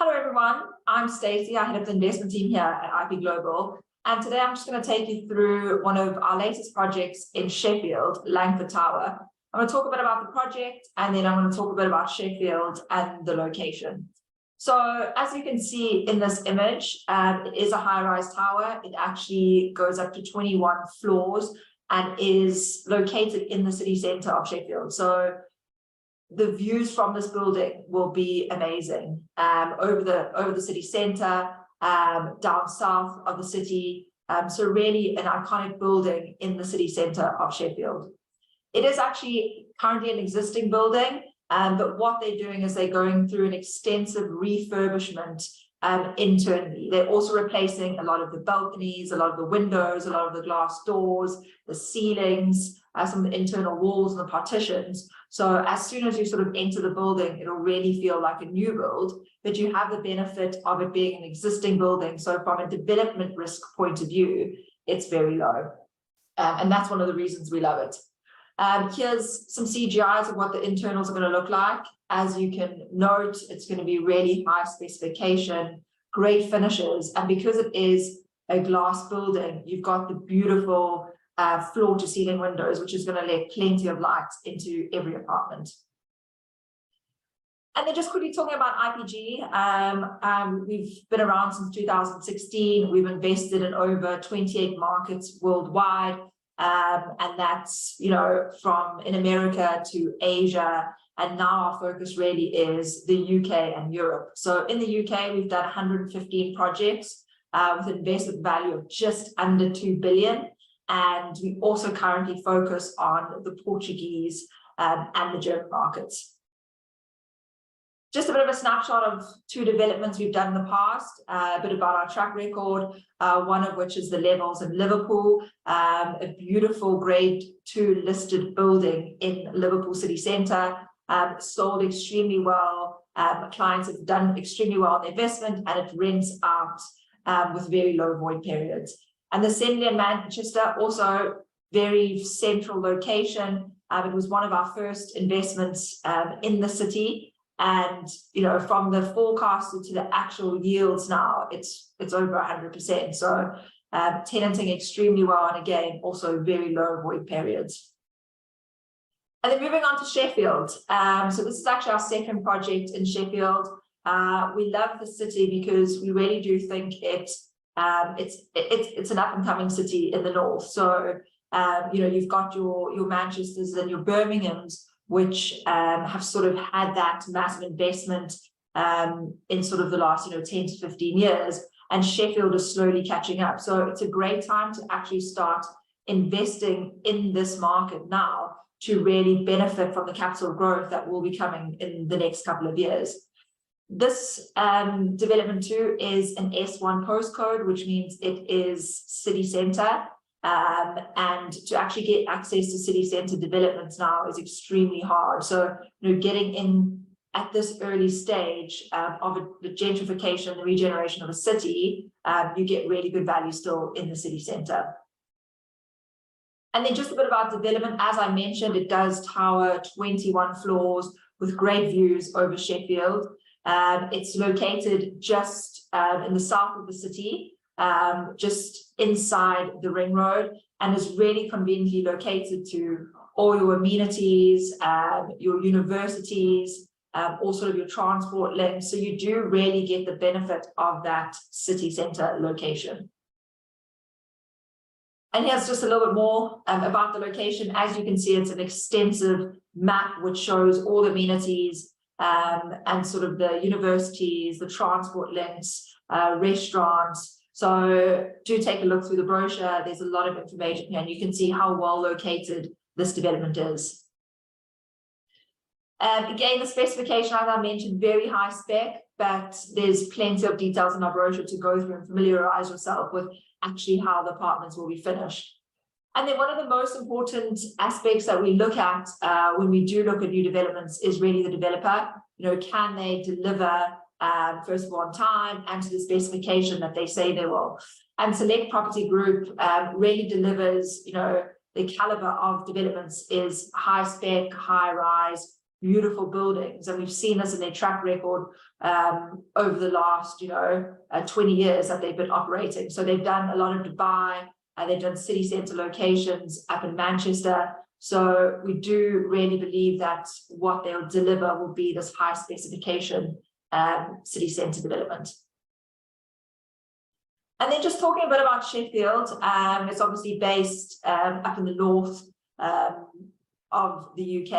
Hello everyone, I'm Stacey. I head up the investment team here at IP Global, and today I'm just going to take you through one of our latest projects in Sheffield, Langford Tower. I'm going to talk a bit about the project, and then I'm going to talk a bit about Sheffield and the location. So as you can see in this image, it is a high-rise tower. It actually goes up to 21 floors and is located in the city centre of Sheffield. So the views from this building will be amazing, over the city centre, down south of the city. So really an iconic building in the city centre of Sheffield. It is actually currently an existing building, but what they're doing is they're going through an extensive refurbishment internally. They're also replacing a lot of the balconies, a lot of the windows, a lot of the glass doors, the ceilings, some of the internal walls and the partitions. So as soon as you sort of enter the building, it'll really feel like a new build, but you have the benefit of it being an existing building. So from a development risk point of view, it's very low. And that's one of the reasons we love it. Here's some CGIs of what the internals are going to look like. As you can note, it's going to be really high specification, great finishes. And because it is a glass building, you've got the beautiful floor to ceiling windows, which is going to let plenty of light into every apartment. And then just quickly talking about IPG, we've been around since 2016. We've invested in over 28 markets worldwide. And that's, from in America to Asia. And now our focus really is the UK and Europe. So in the UK, we've done 115 projects with an investment value of just under 2 billion. And we also currently focus on the Portuguese and the German markets. Just a bit of a snapshot of two developments we've done in the past, a bit about our track record, one of which is the Levels in Liverpool, a beautiful grade 2 listed building in Liverpool city centre, sold extremely well. Clients have done extremely well on the investment, and it rents out with very low void periods. And the Assembly in Manchester, also very central location. It was one of our first investments in the city. And, from the forecasted to the actual yields now, it's over 100%. So tenanting extremely well. And again, also very low void periods. And then moving on to Sheffield. So this is actually our second project in Sheffield. We love the city because we really do think it's an up-and-coming city in the north. So you've got your Manchesters and your Birminghams, which have sort of had that massive investment in sort of the last 10 to 15 years, and Sheffield is slowly catching up. So it's a great time to actually start investing in this market now to really benefit from the capital growth that will be coming in the next couple of years. This development too is an S1 postcode, which means it is city centre. And to actually get access to city centre developments now is extremely hard. So, getting in at this early stage of the gentrification, the regeneration of a city, you get really good value still in the city centre. And then just a bit about development. As I mentioned, it does tower 21 floors with great views over Sheffield. It's located just in the south of the city, just inside the ring road, and is really conveniently located to all your amenities, your universities, all sort of your transport links. So you do really get the benefit of that city centre location. And here's just a little bit more about the location. As you can see, it's an extensive map which shows all the amenities and sort of the universities, the transport links, restaurants. So do take a look through the brochure. There's a lot of information here, and you can see how well located this development is. Again, the specification, as I mentioned, very high spec, but there's plenty of details in our brochure to go through and familiarize yourself with actually how the apartments will be finished. And then one of the most important aspects that we look at when we do look at new developments is really the developer. Can they deliver first of all on time and to the specification that they say they will? And Select Property Group really delivers, the caliber of developments is high spec, high rise, beautiful buildings, and we've seen this in their track record over the last 20 years that they've been operating. So they've done a lot of Dubai, they've done city centre locations up in Manchester. So we do really believe that what they'll deliver will be this high specification city centre development. And then just talking a bit about Sheffield, it's obviously based up in the north of the UK.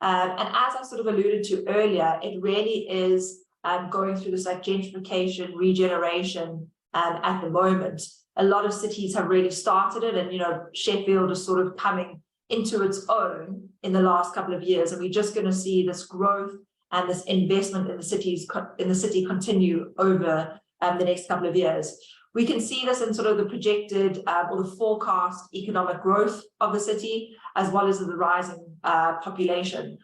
And as I sort of alluded to earlier, it really is going through this like gentrification, regeneration at the moment. A lot of cities have really started it, and Sheffield is sort of coming into its own in the last couple of years, and we're just going to see this growth and this investment in the city continue over the next couple of years. We can see this in sort of the projected or the forecast economic growth of the city, as well as the rising population.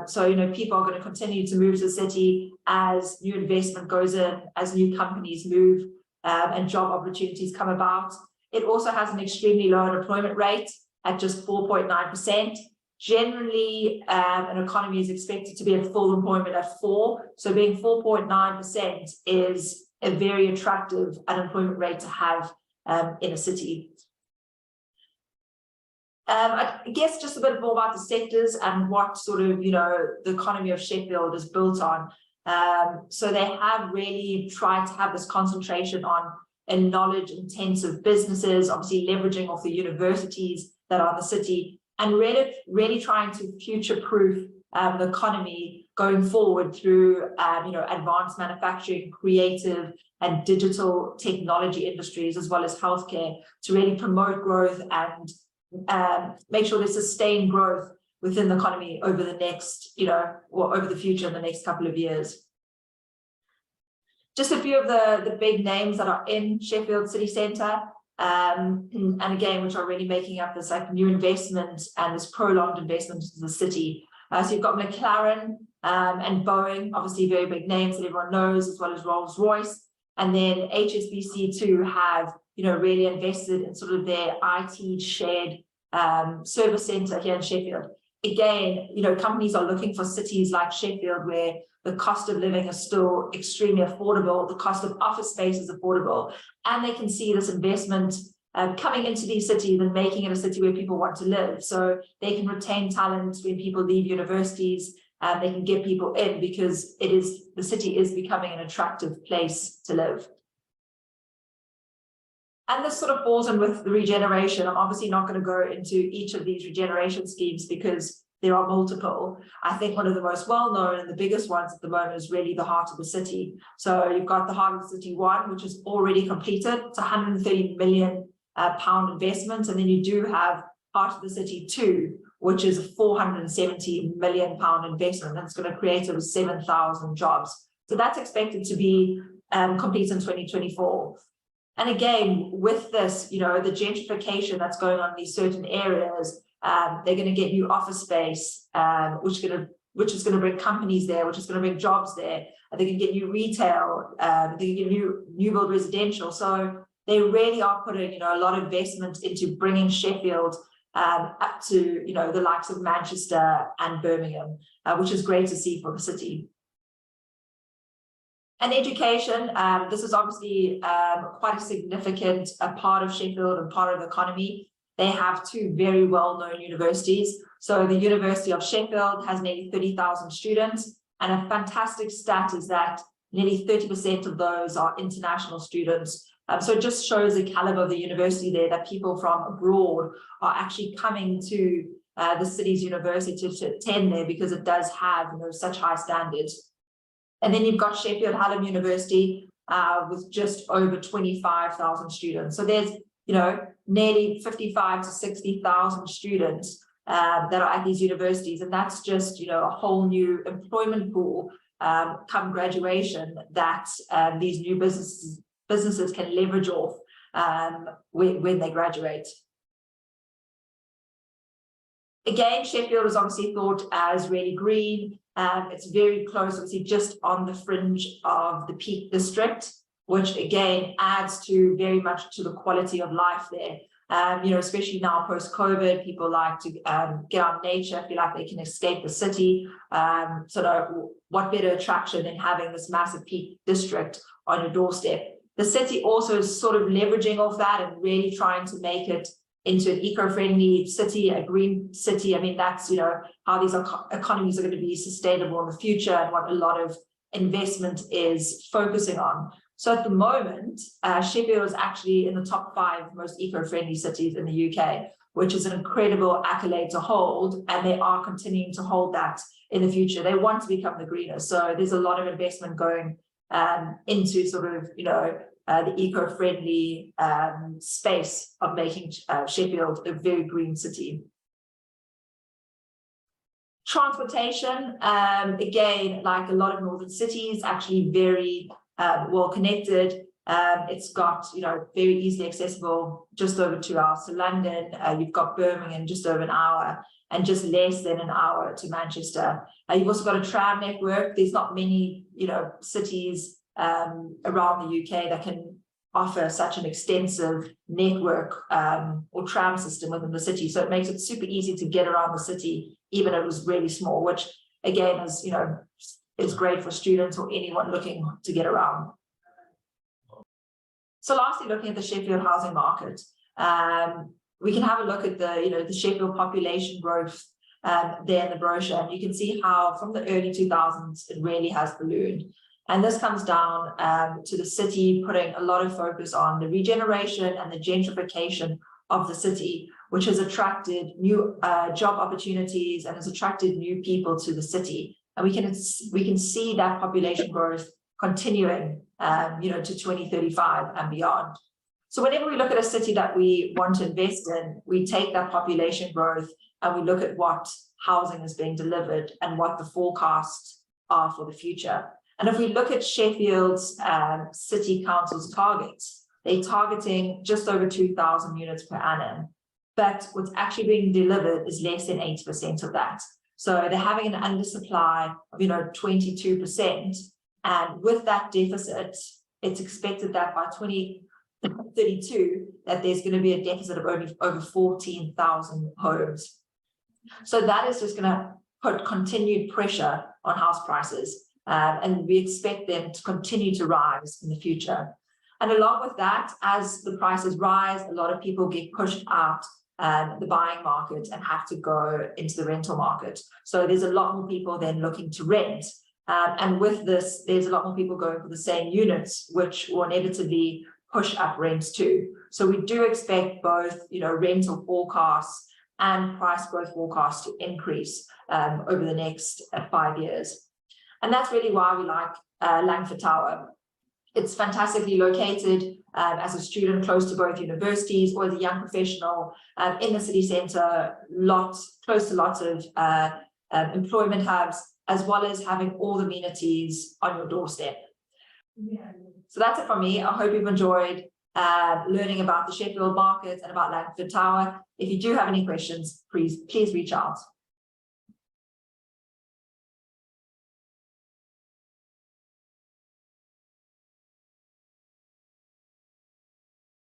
So people are going to continue to move to the city as new investment goes in, as new companies move, and job opportunities come about. It also has an extremely low unemployment rate at just 4.9%. Generally, an economy is expected to be at full employment at 4%. So being 4.9% is a very attractive unemployment rate to have in a city. I guess just a bit more about the sectors and what sort of, the economy of Sheffield is built on. So they have really tried to have this concentration on knowledge-intensive businesses, obviously leveraging off the universities that are in the city, and really trying to future-proof the economy going forward through, advanced manufacturing, creative and digital technology industries, as well as healthcare, to really promote growth and make sure there's sustained growth within the economy over the next, or over the future in the next couple of years. Just a few of the big names that are in Sheffield city centre, and again, which are really making up this like new investment and this prolonged investment into the city. So you've got McLaren and Boeing, obviously very big names that everyone knows, as well as Rolls-Royce. And then HSBC too have, really invested in sort of their IT shared service centre here in Sheffield. Again, companies are looking for cities like Sheffield where the cost of living is still extremely affordable, the cost of office space is affordable, and they can see this investment coming into these cities and making it a city where people want to live. So they can retain talent when people leave universities, they can get people in because the city is becoming an attractive place to live. And this sort of falls in with the regeneration. I'm obviously not going to go into each of these regeneration schemes because there are multiple. I think one of the most well-known and the biggest ones at the moment is really the Heart of the City. So you've got the Heart of the City 1, which is already completed. It's a £130 million investment. And then you do have Heart of the City 2, which is a £470 million investment. That's going to create over 7,000 jobs. So that's expected to be complete in 2024. And again, with this, the gentrification that's going on in these certain areas, they're going to get new office space, which is going to bring companies there, which is going to bring jobs there. They can get new retail, they can get new build residential. So they really are putting, a lot of investment into bringing Sheffield up to, the likes of Manchester and Birmingham, which is great to see for the city. And education, this is obviously quite a significant part of Sheffield and part of the economy. They have two very well-known universities. So the University of Sheffield has nearly 30,000 students, and a fantastic stat is that nearly 30% of those are international students. So it just shows the caliber of the university there, that people from abroad are actually coming to the city's university to attend there because it does have, such high standards. And then you've got Sheffield Hallam University with just over 25,000 students. So there's, nearly 55 to 60,000 students that are at these universities. And that's just, a whole new employment pool come graduation that these new businesses can leverage off when they graduate. Again, Sheffield is obviously thought as really green. It's very close, obviously, just on the fringe of the Peak District, which again adds to very much to the quality of life there. Especially now post-COVID, people like to get out in nature, feel like they can escape the city. What better attraction than having this massive peak district on your doorstep? The city also is sort of leveraging off that and really trying to make it into an eco-friendly city, a green city. I mean, that's, how these economies are going to be sustainable in the future and what a lot of investment is focusing on. So at the moment, Sheffield is actually in the top 5 most eco-friendly cities in the UK, which is an incredible accolade to hold, and they are continuing to hold that in the future. They want to become the greenest. So there's a lot of investment going into sort of, the eco-friendly space of making Sheffield a very green city. Transportation, again, like a lot of northern cities, actually very well connected. It's got, very easily accessible, just over 2 hours to London. You've got Birmingham just over an hour, and just less than an hour to Manchester. You've also got a tram network. There's not many, cities around the UK that can offer such an extensive network or tram system within the city. So it makes it super easy to get around the city, even if it was really small, which again is, is great for students or anyone looking to get around. So lastly, looking at the Sheffield housing market, we can have a look at the, the Sheffield population growth there in the brochure, and you can see how from the early 2000s, it really has ballooned. And this comes down to the city putting a lot of focus on the regeneration and the gentrification of the city, which has attracted new job opportunities and has attracted new people to the city. And we can see that population growth continuing, to 2035 and beyond. So whenever we look at a city that we want to invest in, we take that population growth and we look at what housing is being delivered and what the forecasts are for the future. And if we look at Sheffield's City Council's targets, they're targeting just over 2,000 units per annum. But what's actually being delivered is less than 80% of that. So they're having an undersupply of, 22%. And with that deficit, it's expected that by 2032, that there's going to be a deficit of over 14,000 homes. So that is just going to put continued pressure on house prices. And we expect them to continue to rise in the future. And along with that, as the prices rise, a lot of people get pushed out the buying market and have to go into the rental market. So there's a lot more people then looking to rent. And with this, there's a lot more people going for the same units, which will inevitably push up rents too. So we do expect both, rental forecasts and price growth forecasts to increase over the next 5 years. And that's really why we like Langford Tower. It's fantastically located as a student close to both universities, or as a young professional in the city centre, close to lots of employment hubs, as well as having all the amenities on your doorstep. So that's it from me. I hope you've enjoyed learning about the Sheffield market and about Langford Tower. If you do have any questions, please reach out.